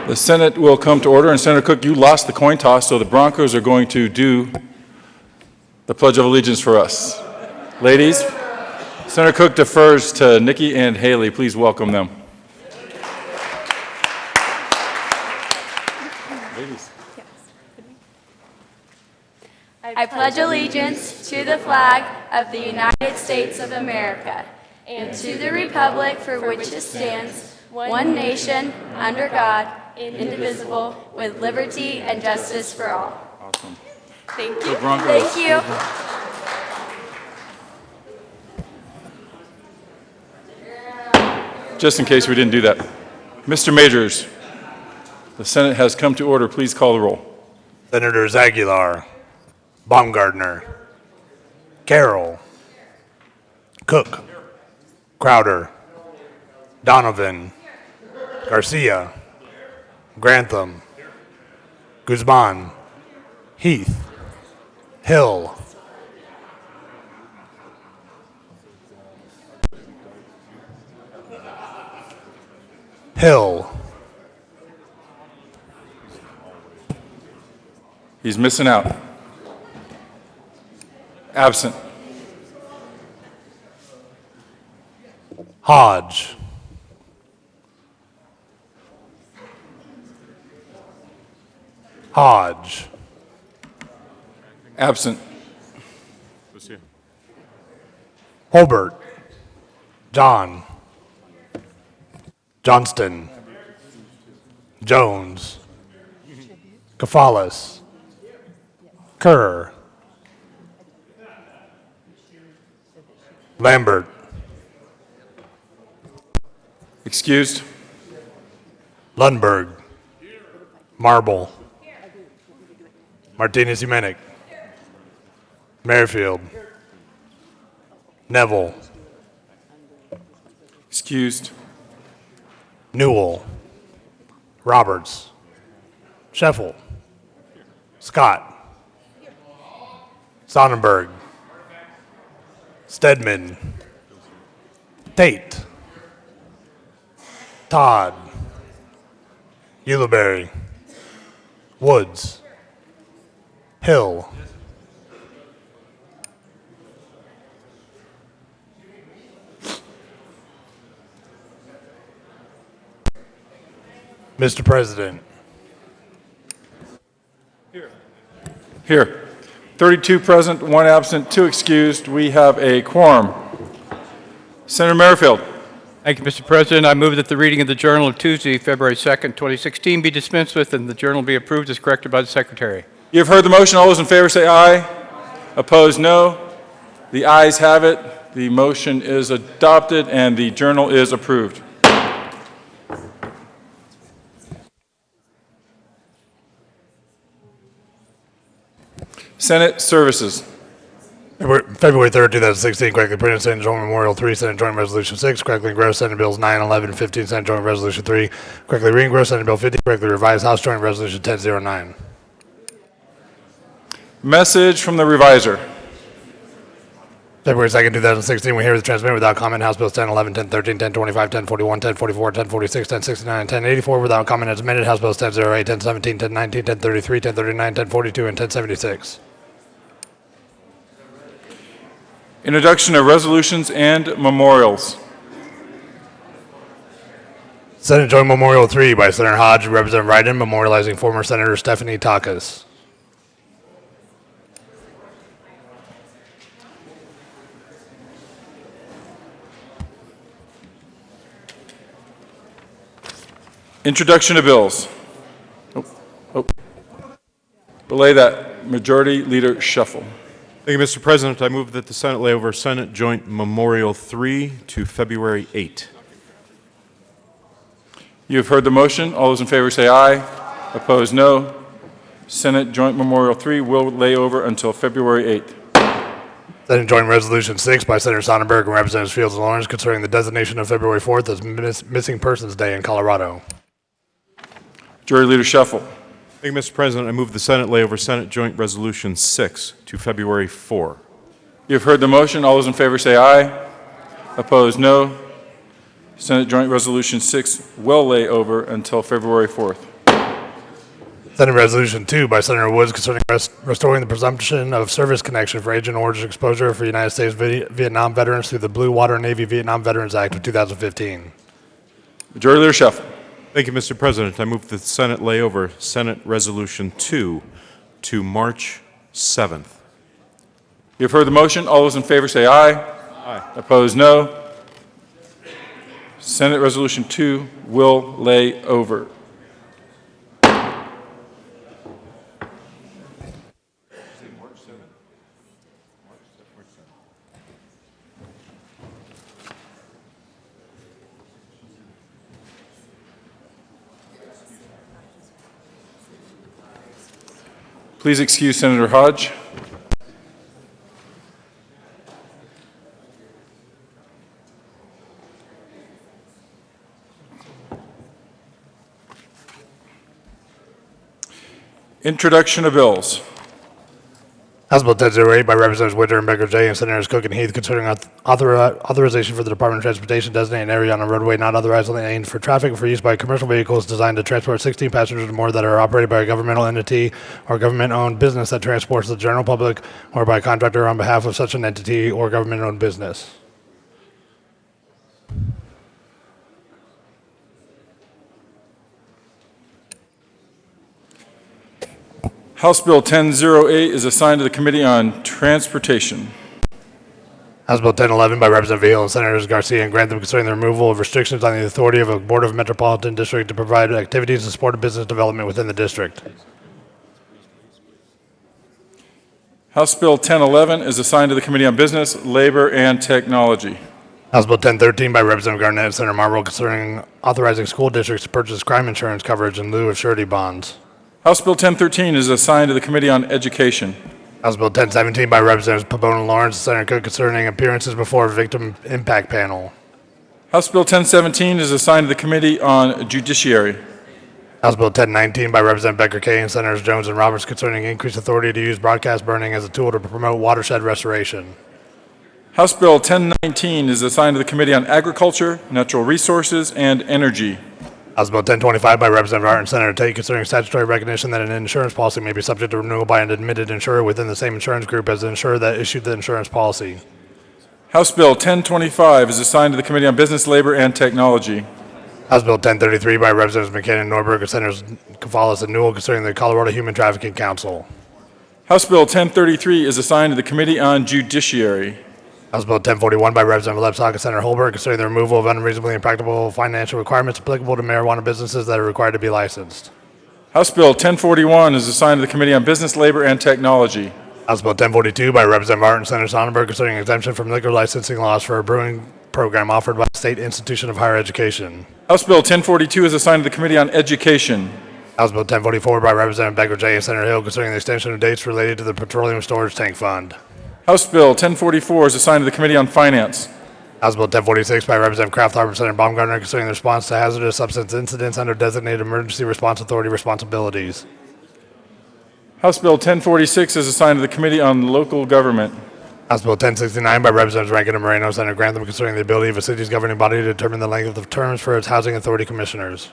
The Senate will come to order, and Senator Cook, you lost the coin toss, so the Broncos are going to do the Pledge of Allegiance for us. Ladies, Senator Cook defers to Nikki and Haley. Please welcome them. Ladies. I pledge allegiance to the flag of the United States of America and to the republic for which it stands, one nation, under God, indivisible, with liberty and justice for all. Awesome. Thank you. Thank you. Just in case we didn't do that. Mr. Majors, the Senate has come to order. Please call the roll. Senators Aguilar, Baumgartner, Carroll, Cook, Crowder, Donovan, Garcia, Grantham, Guzman, Heath, Hill, He's missing out. Absent. Hodge, Absent. Holbert, Johnston, Jones, Kafalis, Kerr, Lambert, Excused. Lundberg, Marble, Martinez Humanic, Merrifield, Neville, Excused. Newell, Roberts, Scheffel, Scott, Sonnenberg, Stedman, Tate, Todd, Ulibarri, Woods, Hill, Mr. President. Here. 32 present, 1 absent, 2 excused. We have a quorum. Senator Merrifield. Thank you, Mr. President. I move that the reading of the Journal of Tuesday, February 2nd, 2016 be dispensed with and the Journal be approved as corrected by the Secretary. You have heard the motion. All those in favor say aye. Opposed, no. The ayes have it. The motion is adopted and the Journal is approved. Senate Services. February 3rd, 2016, correctly printed Senate Joint Memorial 3, Senate Joint Resolution 6, correctly engrossed Senate Bills 9, 11, and 15, Senate Joint Resolution 3, correctly re-engrossed Senate Bill 50, correctly revised House Joint Resolution 1009. Message from the Reviser. February 2nd, 2016, we hear the transmitted without comment House Bills 10, 11, 10, 13, 10, 25, 10, 41, 10, 44, 10, 46, 10, 69, and 10, 84 without comment as amended House Bills 10, 08, 10, 17, 10, 19, 10, 33, 10, 39, 10, 42, and 10, 76. Introduction of resolutions and memorials. Senate Joint Memorial 3 by Senator Hodge, Representative Ryden, memorializing former Senator Stephanie Takas. Introduction of bills. Belay that. Majority Leader Shuffle. Thank you, Mr. President. I move that the Senate lay over Senate Joint Memorial 3 to February 8. You have heard the motion. All those in favor say aye. Opposed, no. Senate Joint Memorial 3 will lay over until February 8th. Senate Joint Resolution 6 by Senator Sonnenberg and Representatives Fields and Lawrence concerning the designation of February 4th as Missing Persons Day in Colorado. Majority Leader Shuffle. Thank you, Mr. President. I move the Senate lay over Senate Joint Resolution 6 to February 4. You have heard the motion. All those in favor say aye. Opposed, no. Senate Joint Resolution 6 will lay over until February 4th. Senate Resolution 2 by Senator Woods concerning restoring the presumption of service connection for Agent Orange exposure for United States Vietnam veterans through the Blue Water Navy Vietnam Veterans Act of 2015. Majority Leader Shuffle. Thank you, Mr. President. I move that the Senate lay over Senate Resolution 2 to March 7th. You've heard the motion. All those in favor say aye. Aye. Opposed, no. Senate Resolution 2 will lay over. Please excuse Senator Hodge. Introduction of bills. House Bill 1008 by Representatives Whitter and Becker J. and Senators Cook and Heath concerning authorization for the Department of Transportation to designate an area on a roadway not otherwise aimed for traffic for use by commercial vehicles designed to transport 16 passengers or more that are operated by a governmental entity or government-owned business that transports the general public or by a contractor on behalf of such an entity or government-owned business. House Bill 1008 is assigned to the Committee on Transportation. House Bill 1011 by Representative Vehil and Senators Garcia and Grantham concerning the removal of restrictions on the authority of a Board of Metropolitan District to provide activities in support of business development within the district. House Bill 1011 is assigned to the Committee on Business, Labor, and Technology. House Bill 1013 by Representative Garnett and Senator Marble concerning authorizing school districts to purchase crime insurance coverage in lieu of surety bonds. House Bill 1013 is assigned to the Committee on Education. House Bill 1017 by Representatives Pabon and Lawrence and Senator Cook concerning appearances before a victim impact panel. House Bill 1017 is assigned to the Committee on Judiciary. House Bill 1019 by Representative Becker Kay and Senators Jones and Roberts concerning increased authority to use broadcast burning as a tool to promote watershed restoration. House Bill 1019 is assigned to the Committee on Agriculture, Natural Resources, and Energy. House Bill 1025 by Representative Hart and Senator Tate concerning statutory recognition that an insurance policy may be subject to renewal by an admitted insurer within the same insurance group as the insurer that issued the insurance policy. House Bill 1025 is assigned to the Committee on Business, Labor, and Technology. House Bill 1033 by Representatives McCain and Norberg and Senators Cavallis and Newell concerning the Colorado Human Trafficking Council. House Bill 1033 is assigned to the Committee on Judiciary. House Bill 1041 by Representative Lepsock and Senator Holberg concerning the removal of unreasonably impractical financial requirements applicable to marijuana businesses that are required to be licensed. House Bill 1041 is assigned to the Committee on Business, Labor, and Technology. House Bill 1042 by Representative Hart and Senator Sonnenberg concerning exemption from liquor licensing laws for a brewing program offered by a state institution of higher education. House Bill 1042 is assigned to the Committee on Education. House Bill 1044 by Representative Becker J. and Senator Hill concerning the extension of dates related to the Petroleum Storage Tank Fund. House Bill 1044 is assigned to the Committee on Finance. House Bill 1046 by Representative Kraft Harper and Senator Baumgartner concerning the response to hazardous substance incidents under designated emergency response authority responsibilities. House Bill 1046 is assigned to the Committee on Local Government. House Bill 1069 by Representatives Rankin and Moreno and Senator Grantham concerning the ability of a city's governing body to determine the length of the terms for its housing authority commissioners.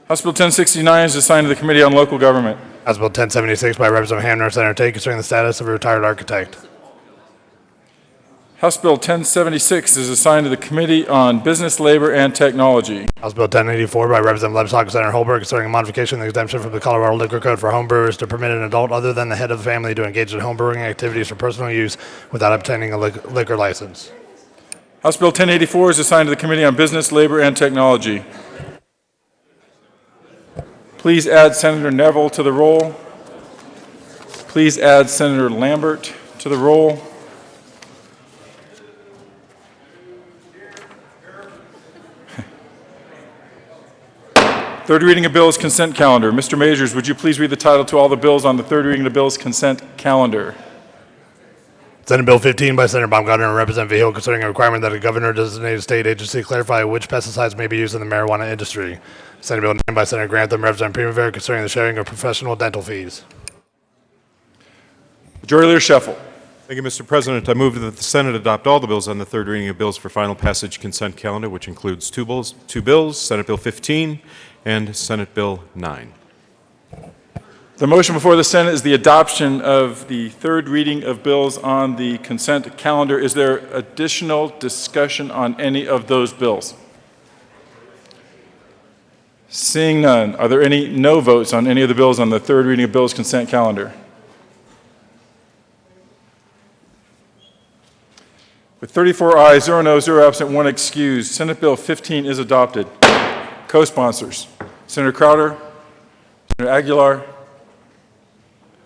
House Bill 1069 is assigned to the Committee on Local Government. House Bill 1076 by Representative Hamner and Senator Tate concerning the status of a retired architect. House Bill 1076 is assigned to the Committee on Business, Labor, and Technology. House Bill 1084 by Representative Lepsock and Senator Holberg concerning a modification of the exemption from the Colorado Liquor Code for homebrewers to permit an adult other than the head of the family to engage in homebrewing activities for personal use without obtaining a liquor license. House Bill 1084 is assigned to the Committee on Business, Labor, and Technology. Please add Senator Neville to the roll. Please add Senator Lambert to the roll. Third reading of bills consent calendar. Mr. Majors, would you please read the title to all the bills on the third reading of the bills consent calendar? Senate Bill 15 by Senator Baumgartner and Representative Vehil concerning a requirement that a governor-designated state agency clarify which pesticides may be used in the marijuana industry. Senate Bill 9 by Senator Grantham and Representative Primavera concerning the sharing of professional dental fees. Majority Leader Scheffel. Thank you, Mr. President. I move that the Senate adopt all the bills on the third reading of bills for final passage consent calendar, which includes two bills, Senate Bill 15 and Senate Bill 9. The motion before the Senate is the adoption of the third reading of bills on the consent calendar. Is there additional discussion on any of those bills? Seeing none, are there any no votes on any of the bills on the third reading of bills consent calendar? With 34 ayes, 0 no, 0 absent, 1 excused, Senate Bill 15 is adopted. Co-sponsors, Senator Crowder, Senator Aguilar,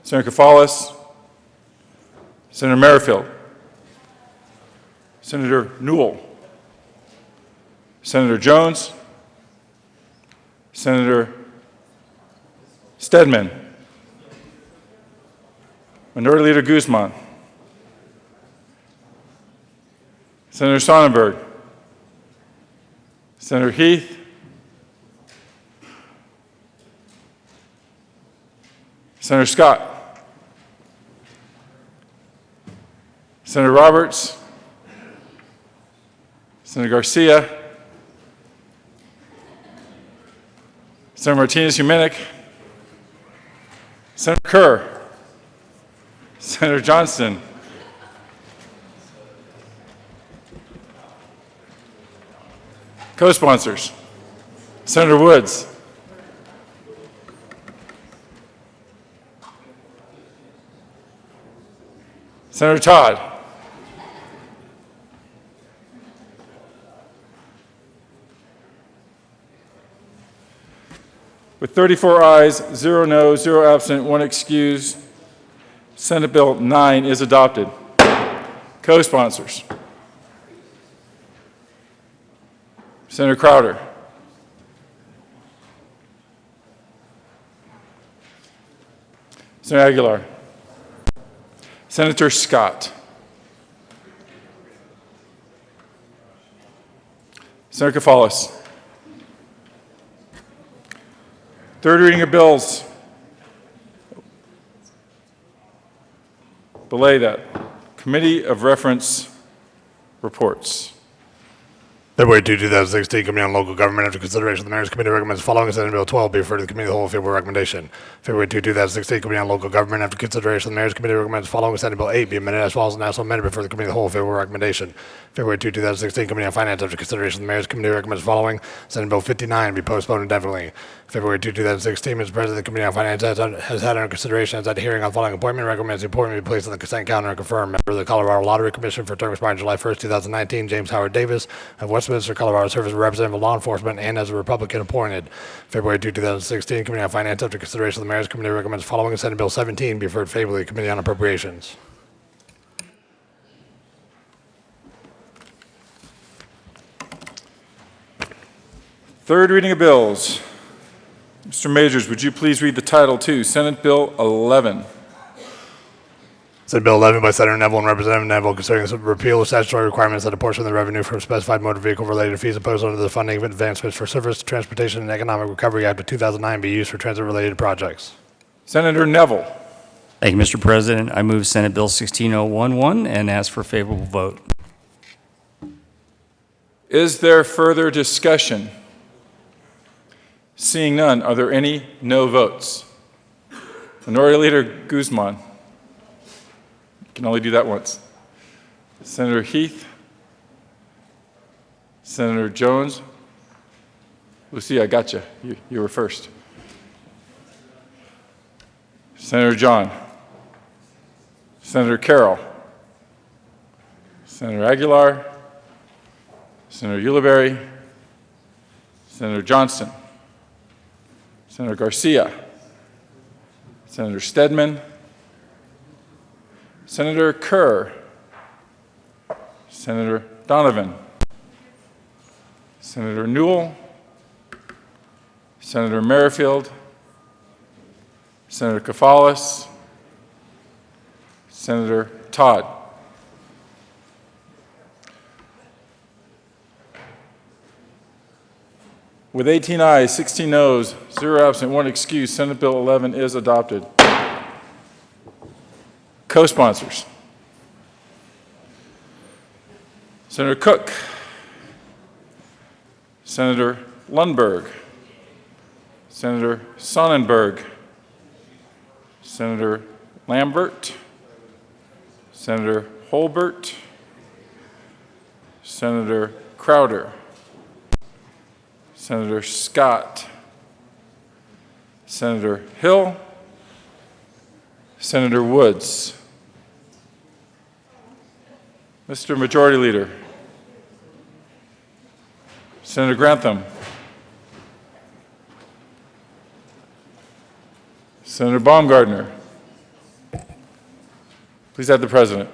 Senator Kefaulis, Senator Merrifield, Senator Newell, Senator Jones, Senator Stedman, Minority Leader Guzman, Senator Sonnenberg, Senator Heath, Senator Scott, Senator Roberts, Senator Garcia, Senator Martinez-Humenick, Senator Kerr, Senator Johnston, co-sponsors, Senator Woods, Senator Todd, with 34 ayes, 0 no, 0 absent, 1 excused, Senate Bill 9 is adopted. Co-sponsors, Senator Crowder, Senator Aguilar, Senator Scott, Senator Kefaulis. Third reading of bills. Belay that. Committee of Reference reports. February 2, 2016, Committee on Local Government, after consideration of the Mayor's Committee recommends following Senate Bill 12 be referred to the Committee of the Whole with favorable recommendation. February 2, 2016, Committee on Local Government, after consideration of the Mayor's Committee recommends following Senate Bill 8 be amended as follows and also amended before the Committee of the Whole with favorable recommendation. February 2, 2016, Committee on Finance, after consideration of the Mayor's Committee recommends following Senate Bill 59 be postponed indefinitely. February 2, 2016, Mr. President, the Committee on Finance has had under consideration as at hearing on following appointment recommends the appointment be placed on the consent calendar and confirmed. Member of the Colorado Lottery Commission for term expiring July 1, 2019, James Howard Davis of Westminster, Colorado, serves as a representative of law enforcement and as a Republican appointed. February 2, 2016, Committee on Finance, after consideration of the Mayor's Committee recommends following Senate Bill 17 be referred favorably to the Committee on Appropriations. Third reading of bills. Mr. Majors, would you please read the title to Senate Bill 11? Senate Bill 11 by Senator Neville and Representative Neville concerning the repeal of statutory requirements that a portion of the revenue from specified motor vehicle-related fees imposed under the Funding of Advancements for Service, Transportation, and Economic Recovery Act of 2009 be used for transit-related projects. Senator Neville. Thank you, Mr. President. I move Senate Bill 16011 and ask for favorable vote. Is there further discussion? Seeing none, are there any no votes? Minority Leader Guzman. You can only do that once. Senator Heath. Senator Jones. Lucy, I got you. You were first. Senator John. Senator Carroll. Senator Aguilar. Senator Ulibarri. Senator Johnston. Senator Garcia, Senator Stedman, Senator Kerr, Senator Donovan, Senator Newell, Senator Merrifield, Senator Kefaulis, Senator Todd. With 18 ayes, 16 noes, 0 absent, 1 excused, Senate Bill 11 is adopted. Co-sponsors. Senator Cook, Senator Lundberg, Senator Sonnenberg, Senator Lambert, Senator Holbert, Senator Crowder, Senator Scott, Senator Hill, Senator Woods. Mr. Majority Leader, Senator Grantham, Senator Baumgartner. Please add the President.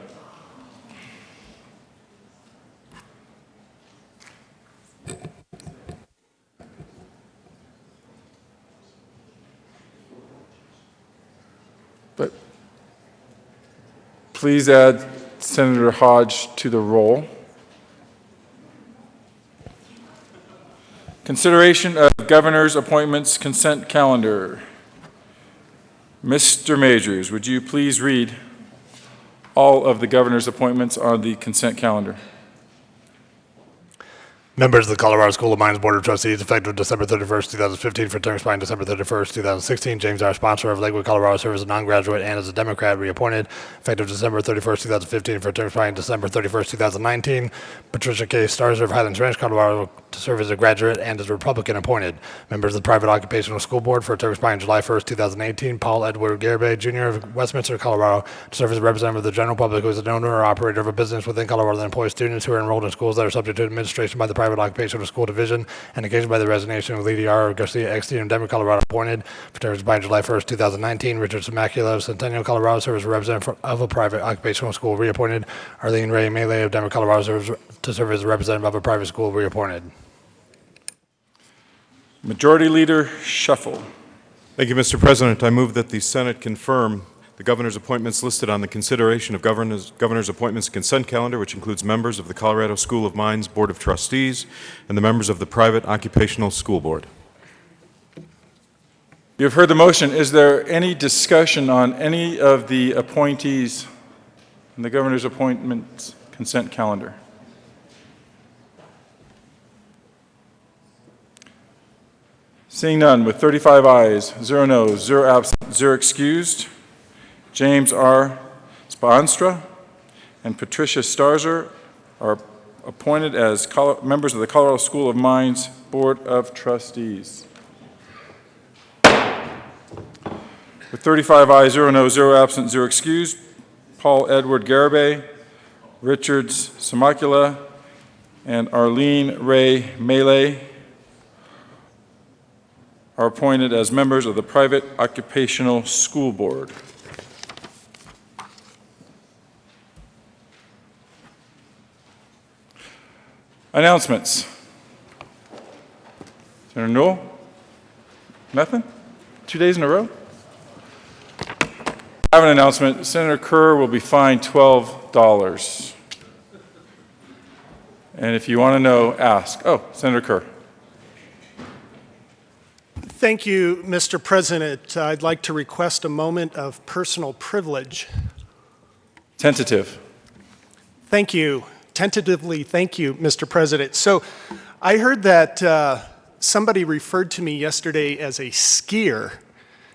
But please add Senator Hodge to the roll. Consideration of governor's appointments consent calendar. Mr. Majors, would you please read all of the governor's appointments on the consent calendar? Members of the Colorado School of Mines Board of Trustees, effective December 31st, 2015, for term expiring December 31st, 2016. James R. Sponsor of Lakewood, Colorado, serves as a non-graduate and as a Democrat, reappointed, effective December 31st, 2015, for term expiring December 31st, 2019. Patricia K. Starzer of Highlands Ranch, Colorado, to serve as a graduate and as a Republican, appointed. Members of the Private Occupational School Board, for a term expiring July 1st, 2018. Paul Edward Garibay, Jr. of Westminster, Colorado, to serve as a representative of the general public who is an owner or operator of a business within Colorado that employs students who are enrolled in schools that are subject to administration by the Private Occupational School Division, and occasioned by the resignation of Lady R. Garcia, ex-dean of Denver, Colorado, appointed for terms by July 1st, 2019. Richard Samacula of Centennial, Colorado, serves as a representative of a private occupational school, reappointed. Arlene Ray Melee of Denver, Colorado, serves to serve as a representative of a private school, reappointed. Majority Leader Shuffle. Thank you, Mr. President. I move that the Senate confirm the governor's appointments listed on the consideration of governor's appointments consent calendar, which includes members of the Colorado School of Mines Board of Trustees and the members of the Private Occupational School Board. You have heard the motion. Is there any discussion on any of the appointees in the governor's appointments consent calendar? Seeing none, with 35 ayes, 0 noes, 0 absent, 0 excused, James R. Spaanstra and Patricia Starzer are appointed as members of the Colorado School of Mines Board of Trustees. With 35 ayes, 0 noes, 0 absent, 0 excused, Paul Edward Garibay, Richard Samacula, and Arlene Ray Melee are appointed as members of the Private Occupational School Board. Announcements. Senator Newell? Nothing? 2 days in a row? I have an announcement. Senator Kerr will be fined $12. And if you want to know, ask. Oh, Senator Kerr. Thank you, Mr. President. I'd like to request a moment of personal privilege. Tentative. Thank you. Tentatively, thank you, Mr. President. So I heard that somebody referred to me yesterday as a skier,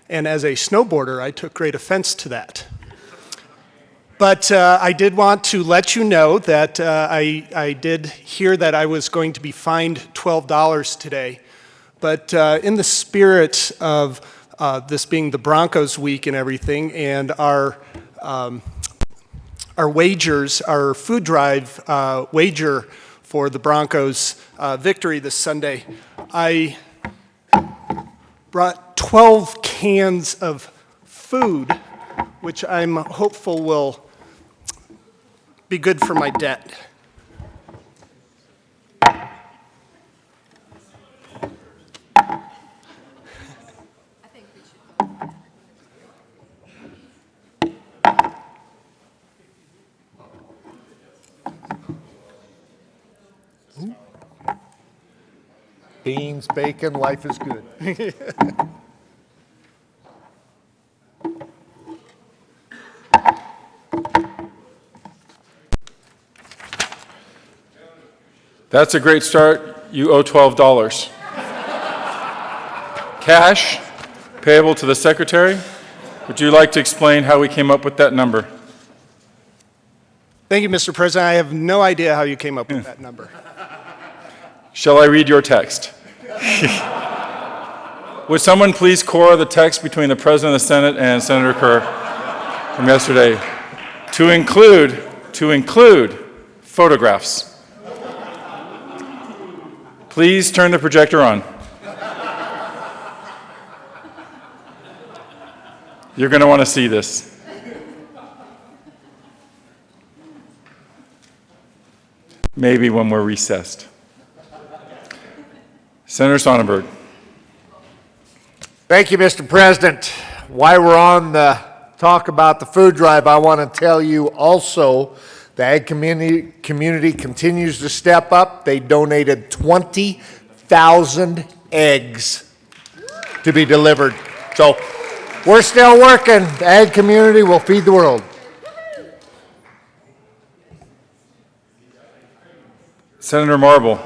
and as a snowboarder, I took great offense to that. But I did want to let you know that I did hear that I was going to be fined $12 today. But in the spirit of this being the Broncos week and everything, and our wagers, our food drive wager for the Broncos victory this Sunday, I brought 12 cans of food, which I'm hopeful will be good for my debt. Beans, bacon, life is good. That's a great start. You owe $12. Cash, payable to the Secretary, Would you like to explain how we came up with that number? Thank you, Mr. President. I have no idea how you came up with that number. Shall I read your text? Would someone please core the text between the President of the Senate and Senator Kerr from yesterday to include photographs? Please turn the projector on. You're going to want to see this. Maybe when we're recessed. Senator Sonnenberg. Thank you, Mr. President. While we're on the talk about the food drive, I want to tell you also the ag community continues to step up. They donated 20,000 eggs to be delivered. So we're still working. The ag community will feed the world. Senator Marble.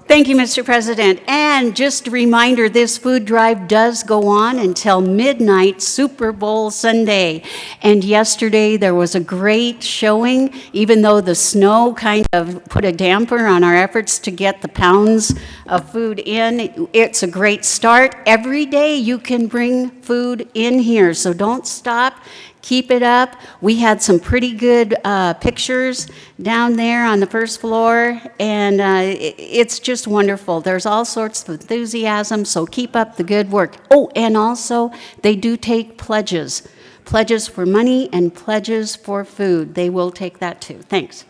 Thank you, Mr. President. And just a reminder, this food drive does go on until midnight, Super Bowl Sunday. And yesterday there was a great showing, even though the snow kind of put a damper on our efforts to get the pounds of food in. It's a great start. Every day you can bring food in here, so don't stop. Keep it up. We had some pretty good pictures down there on the first floor, and it's just wonderful. There's all sorts of enthusiasm, so keep up the good work. Oh, and also, they do take pledges. Pledges for money and pledges for food. They will take that too. Thanks.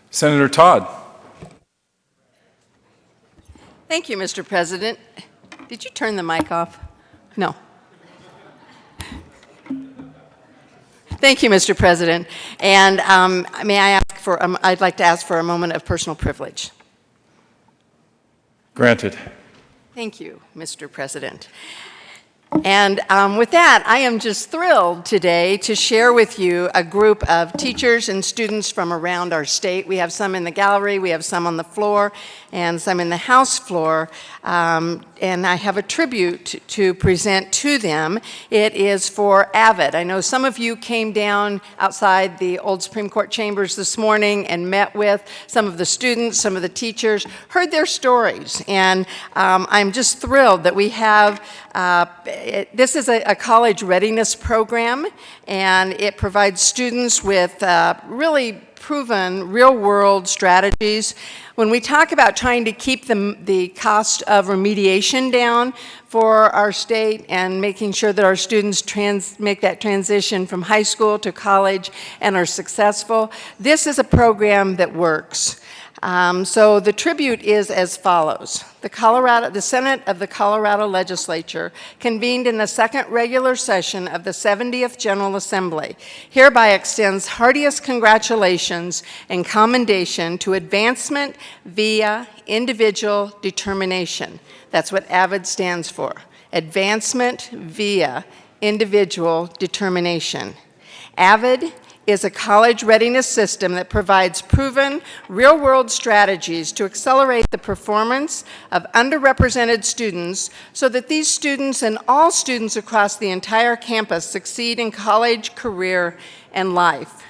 Senator Todd. Thank you, Mr. President. Did you turn the mic off? No. Thank you, Mr. President. And may I ask for, I'd like to ask for a moment of personal privilege. Granted. Thank you, Mr. President. And with that, I am just thrilled today to share with you a group of teachers and students from around our state. We have some in the gallery, we have some on the floor, and some in the House floor. And I have a tribute to present to them. It is for AVID. I know some of you came down outside the old Supreme Court chambers this morning and met with some of the students, some of the teachers, heard their stories. And I'm just thrilled that we have, this is a college readiness program, and it provides students with really proven real-world strategies. When we talk about trying to keep the cost of remediation down for our state and making sure that our students make that transition from high school to college and are successful, this is a program that works. So the tribute is as follows. The Senate of the Colorado Legislature convened in the second regular session of the 70th General Assembly, hereby extends heartiest congratulations and commendation to advancement via individual determination. That's what AVID stands for. Advancement via individual determination. AVID is a college readiness system that provides proven, real-world strategies to accelerate the performance of underrepresented students so that these students and all students across the entire campus succeed in college, career, and life.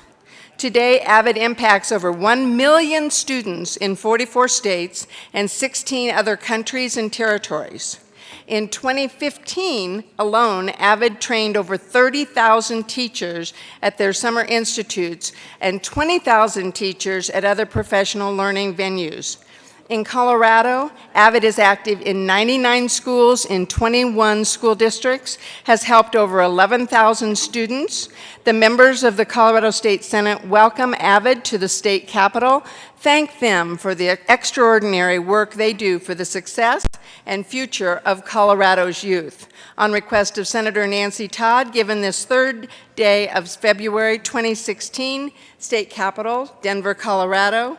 Today, AVID impacts over 1 million students in 44 states and 16 other countries and territories. In 2015 alone, AVID trained over 30,000 teachers at their summer institutes and 20,000 teachers at other professional learning venues. In Colorado, AVID is active in 99 schools in 21 school districts, has helped over 11,000 students. The members of the Colorado State Senate welcome AVID to the state capitol. Thank them for the extraordinary work they do for the success and future of Colorado's youth. On request of Senator Nancy Todd, given this third day of February 2016, State Capitol, Denver, Colorado,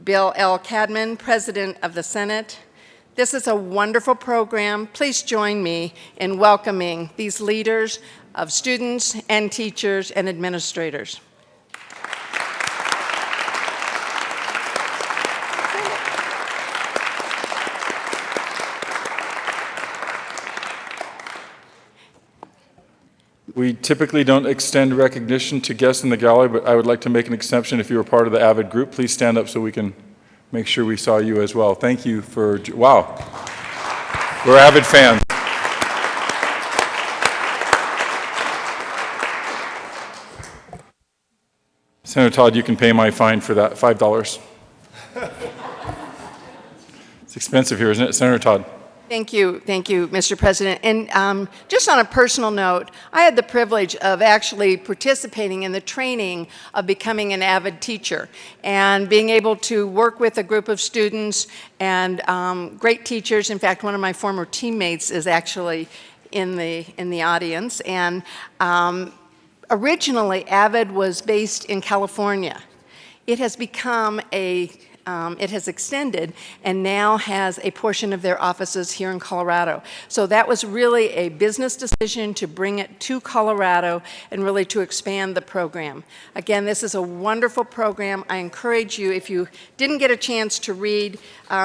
Bill L. Cadman, President of the Senate. This is a wonderful program. Please join me in welcoming these leaders of students and teachers and administrators. We typically don't extend recognition to guests in the gallery, but I would like to make an exception. If you were part of the AVID group, please stand up so we can make sure we saw you as well. Thank you for, wow. We're AVID fans. Senator Todd, you can pay my fine for that, $5. It's expensive here, isn't it, Senator Todd? Thank you, Mr. President. And just on a personal note, I had the privilege of actually participating in the training of becoming an AVID teacher and being able to work with a group of students and great teachers. In fact, one of my former teammates is actually in the audience. And originally, AVID was based in California. It has become it has extended and now has a portion of their offices here in Colorado. So that was really a business decision to bring it to Colorado and really to expand the program. Again, this is a wonderful program. I encourage you, if you didn't get a chance to read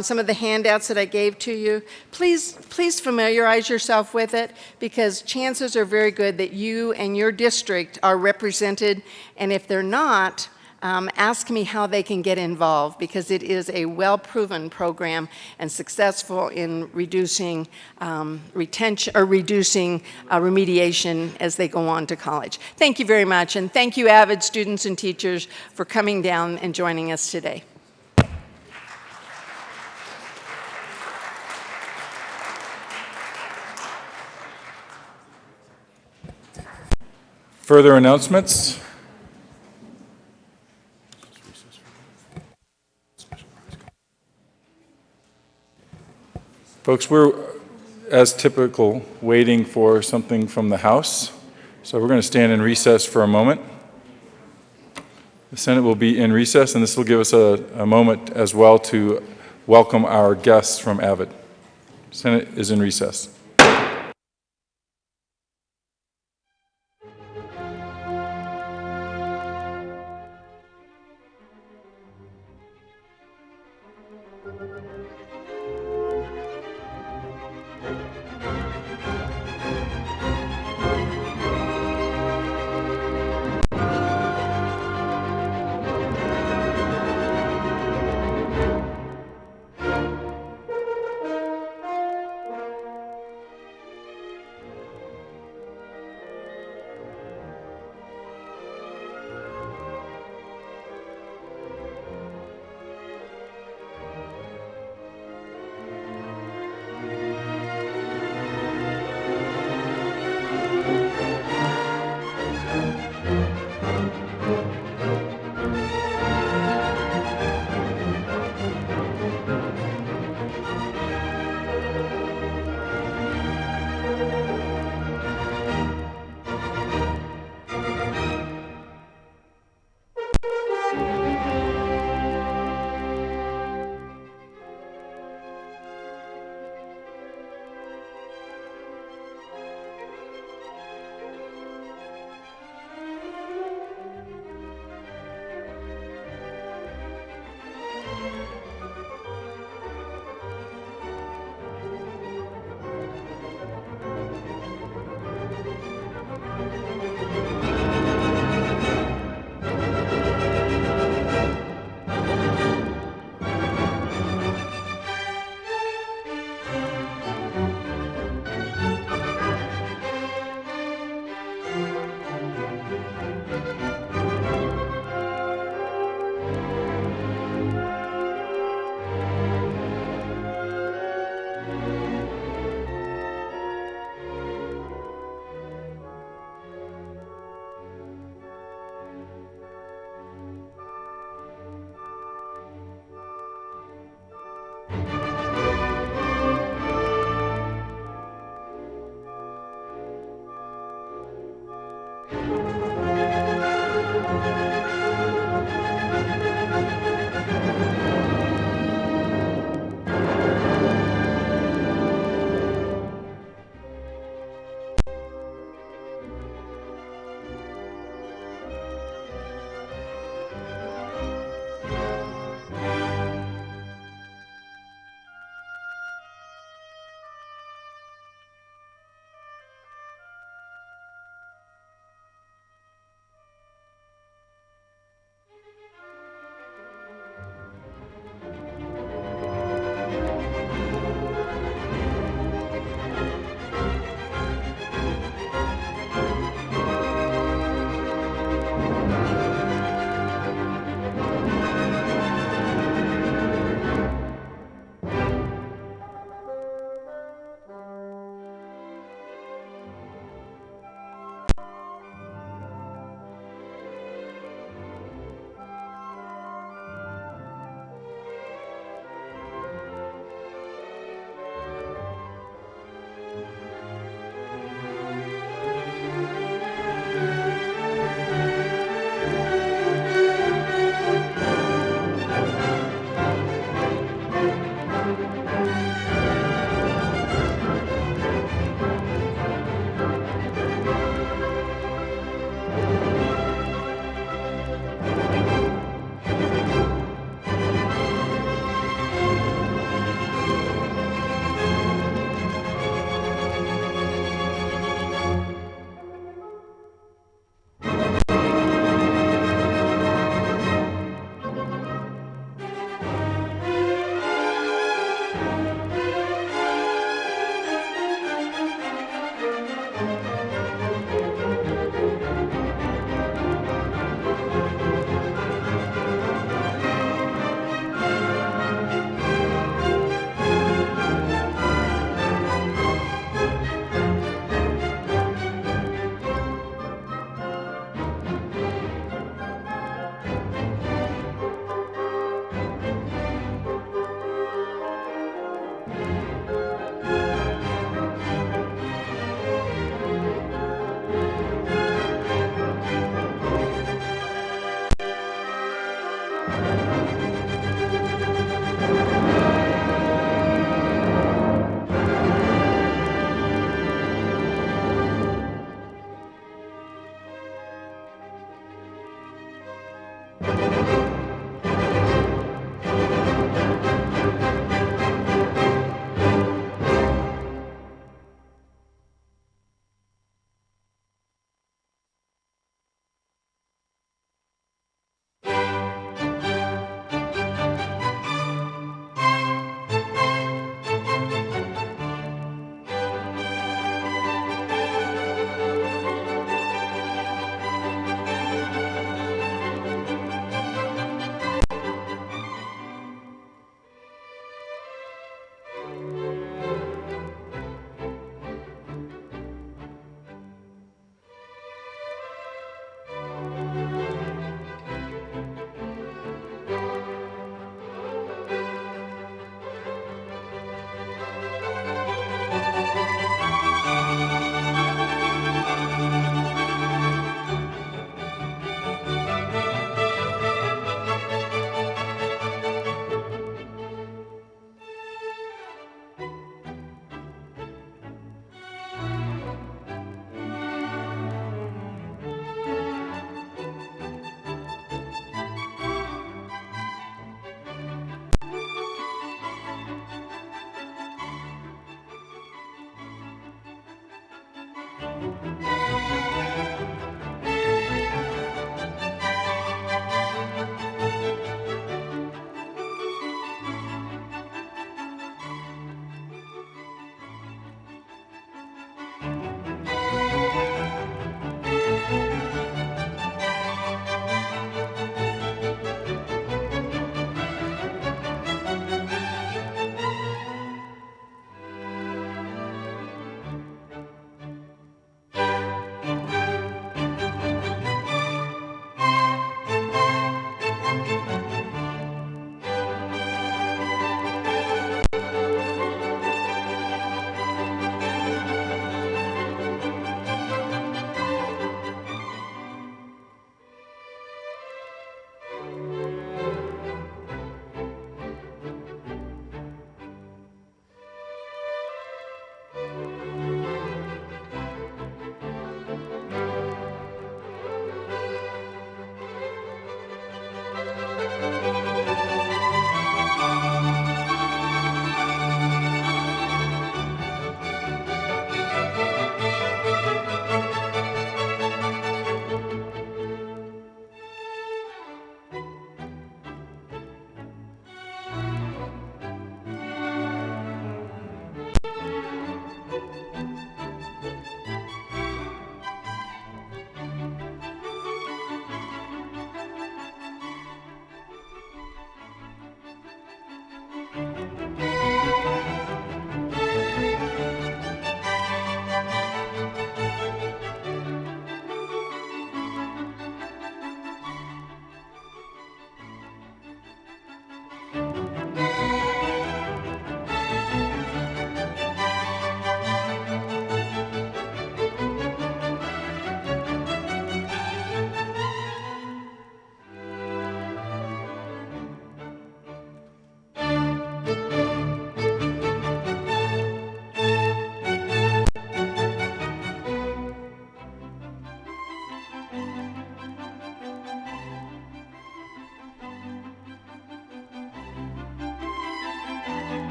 some of the handouts that I gave to you, please familiarize yourself with it, because chances are very good that you and your district are represented, and if they're not, ask me how they can get involved, because it is a well-proven program and successful in reducing retention or reducing remediation as they go on to college. Thank you very much, and thank you, AVID students and teachers, for coming down and joining us today. Further announcements? Folks, we're, as typical, waiting for something from the House. So we're going to stand in recess for a moment. The Senate will be in recess, and this will give us a moment as well to welcome our guests from AVID. Senate is in recess.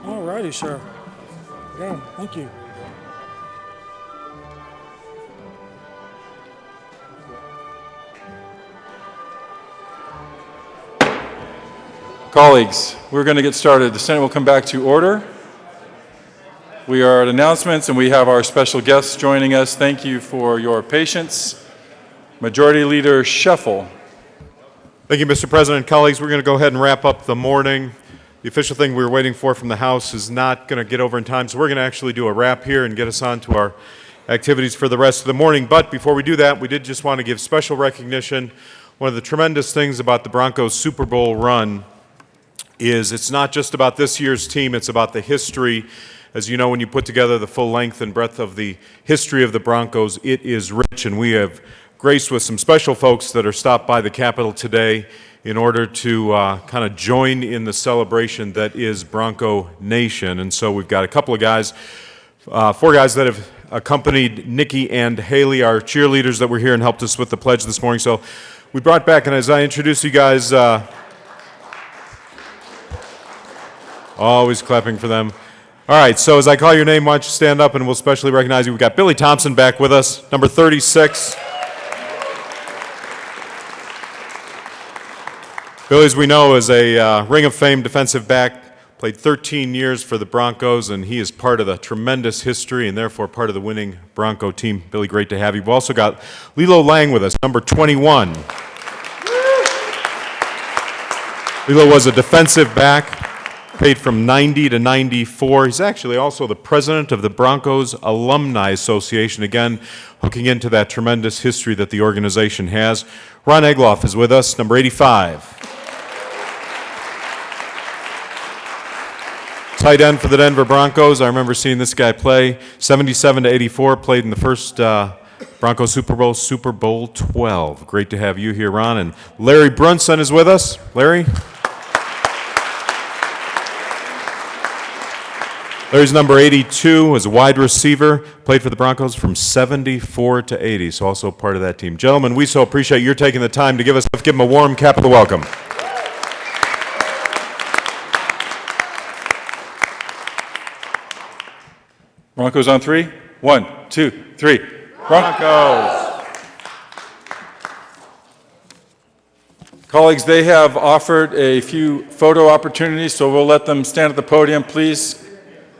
All righty, sir. Yeah, thank you. Colleagues, we're going to get started. The Senate will come back to order. We are at announcements, and we have our special guests joining us. Thank you for your patience. Majority Leader Scheffel. Thank you, Mr. President. Colleagues, we're going to go ahead and wrap up the morning. The official thing we were waiting for from the House is not going to get over in time, so we're going to actually do a wrap here and get us on to our activities for the rest of the morning. But before we do that, we did just want to give special recognition. One of the tremendous things about the Broncos Super Bowl run is it's not just about this year's team, it's about the history. As you know, when you put together the full length and breadth of the history of the Broncos, it is rich, and we have graced with some special folks that are stopped by the Capitol today in order to kind of join in the celebration that is Bronco Nation. And so we've got a couple of guys, 4 guys that have accompanied Nikki and Haley, our cheerleaders that were here and helped us with the pledge this morning. So we brought back, and as I introduce you guys, always clapping for them. All right, so as I call your name, why don't you stand up and we'll specially recognize you. We've got Billy Thompson back with us, number 36. Billy, as we know, is a Ring of Fame defensive back, played 13 years for the Broncos, and he is part of the tremendous history and therefore part of the winning Bronco team. Billy, great to have you. We've also got Lilo Lang with us, number 21. Lilo was a defensive back. Played from 90 to 94. He's actually also the president of the Broncos Alumni Association, again, hooking into that tremendous history that the organization has. Ron Egloff is with us, number 85. Tight end for the Denver Broncos. I remember seeing this guy play. 77 to 84, played in the first Broncos Super Bowl, Super Bowl 12. Great to have you here, Ron. And Larry Brunson is with us. Larry? Larry's number 82, was a wide receiver, played for the Broncos from 74 to 80, so also part of that team. Gentlemen, we so appreciate your taking the time to give them a warm Capitol welcome. Broncos on 3. 1, 2, 3. Broncos. Colleagues, they have offered a few photo opportunities, so we'll let them stand at the podium. Please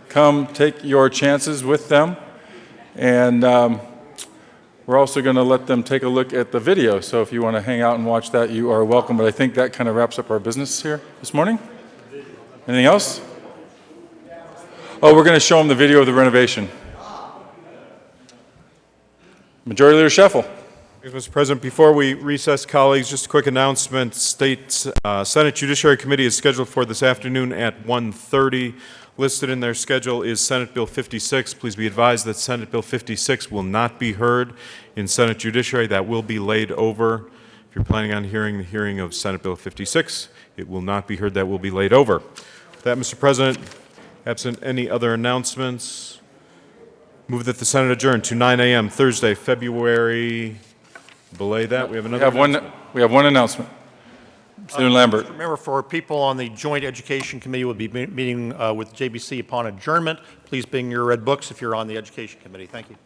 come take your chances with them. And we're also going to let them take a look at the video. So if you want to hang out and watch that, you are welcome. But I think that kind of wraps up our business here this morning. Anything else? Oh, we're going to show them the video of the renovation. Majority Leader Scheffel. Mr. President, before we recess, colleagues, just a quick announcement. Senate Judiciary Committee is scheduled for this afternoon at 1:30. Listed in their schedule is Senate Bill 56. Please be advised that Senate Bill 56 will not be heard in Senate Judiciary. That will be laid over. If you're planning on hearing the hearing of Senate Bill 56, it will not be heard. That will be laid over. With that, Mr. President, absent any other announcements, move that the Senate adjourn to 9 a.m. Thursday, February. Belay that. We have another. We have one announcement. Senator Lambert. Remember, for people on the Joint Education Committee, we'll be meeting with JBC upon adjournment. Please bring your red books if you're on the Education Committee. Thank you.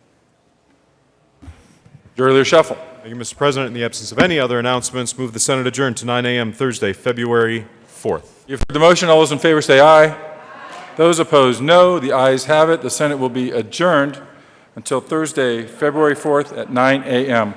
Majority Leader Scheffel. Thank you, Mr. President. In the absence of any other announcements, move the Senate adjourn to 9 a.m. Thursday, February 4th. You've heard the motion. All those in favor say aye. Those opposed, no. The ayes have it. The Senate will be adjourned until Thursday, February 4th at 9 a.m.